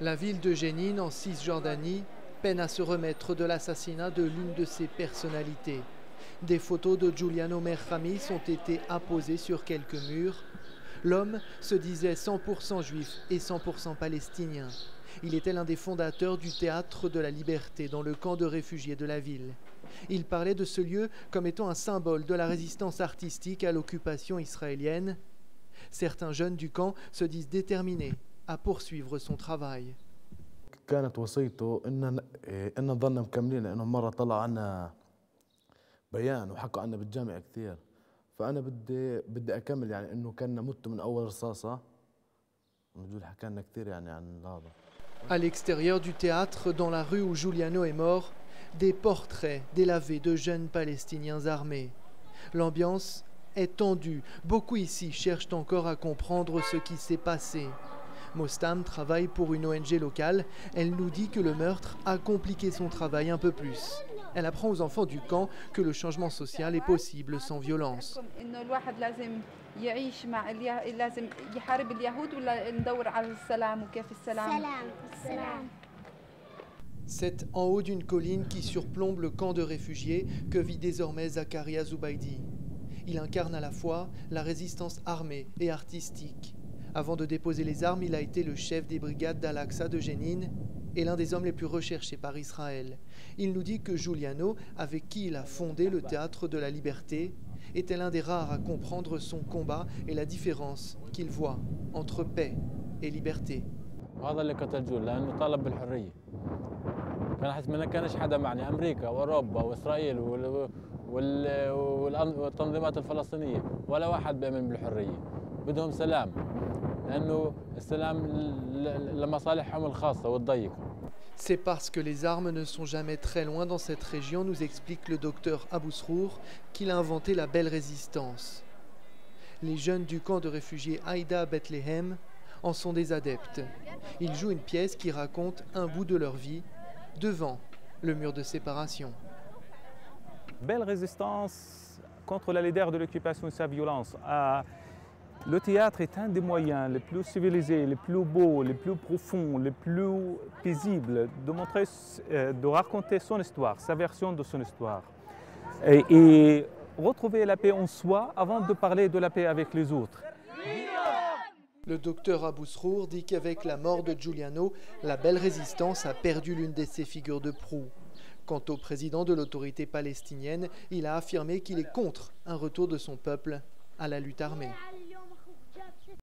La ville de Jénine, en Cisjordanie, peine à se remettre de l'assassinat de l'une de ses personnalités. Des photos de Giuliano Merhamis ont été apposées sur quelques murs. L'homme se disait 100% juif et 100% palestinien. Il était l'un des fondateurs du Théâtre de la Liberté dans le camp de réfugiés de la ville. Il parlait de ce lieu comme étant un symbole de la résistance artistique à l'occupation israélienne. Certains jeunes du camp se disent déterminés à poursuivre son travail. كانت وصيته إن نضلنا مكملين لأنه مرة طلع عنا بيان وحكوا عنا بالجامعة كثير فأنا بدي أكمل يعني إنه كنا مت من أول رصاصة ونقول حكى لنا كثير يعني عن هذا. À l'extérieur du théâtre, dans la rue où Giuliano est mort, des portraits délavés de jeunes Palestiniens armés. L'ambiance est tendue. Beaucoup ici cherchent encore à comprendre ce qui s'est passé. Mostam travaille pour une ONG locale. Elle nous dit que le meurtre a compliqué son travail un peu plus. Elle apprend aux enfants du camp que le changement social est possible sans violence. C'est en haut d'une colline qui surplombe le camp de réfugiés que vit désormais Zakaria Zubaidi. Il incarne à la fois la résistance armée et artistique. Avant de déposer les armes, il a été le chef des brigades d'Al-Aqsa de Jénine et l'un des hommes les plus recherchés par Israël. Il nous dit que Giuliano, avec qui il a fondé le Théâtre de la Liberté, était l'un des rares à comprendre son combat et la différence qu'il voit entre paix et liberté. كان حسب ما كانش حدا معني امريكا واوروبا واسرائيل والتنظيمات الفلسطينيه ولا واحد بيؤمن بالحريه بدهم سلام لانه السلام لمصالحهم الخاصه والضيقه. C'est parce que les armes ne sont jamais très loin dans cette région, nous explique le docteur Abou Srour, qu'il a inventé la belle résistance. Les jeunes du camp de réfugiés Haïda à Bethléem en sont des adeptes. Ils jouent une pièce qui raconte un bout de leur vie devant le mur de séparation. Belle résistance contre la leader de l'occupation et sa violence. Le théâtre est un des moyens les plus civilisés, les plus beaux, les plus profonds, les plus paisibles de montrer, de raconter son histoire, sa version de son histoire. Et retrouver la paix en soi avant de parler de la paix avec les autres. Le docteur Abou Srour dit qu'avec la mort de Giuliano, la belle résistance a perdu l'une de ses figures de proue. Quant au président de l'autorité palestinienne, il a affirmé qu'il est contre un retour de son peuple à la lutte armée.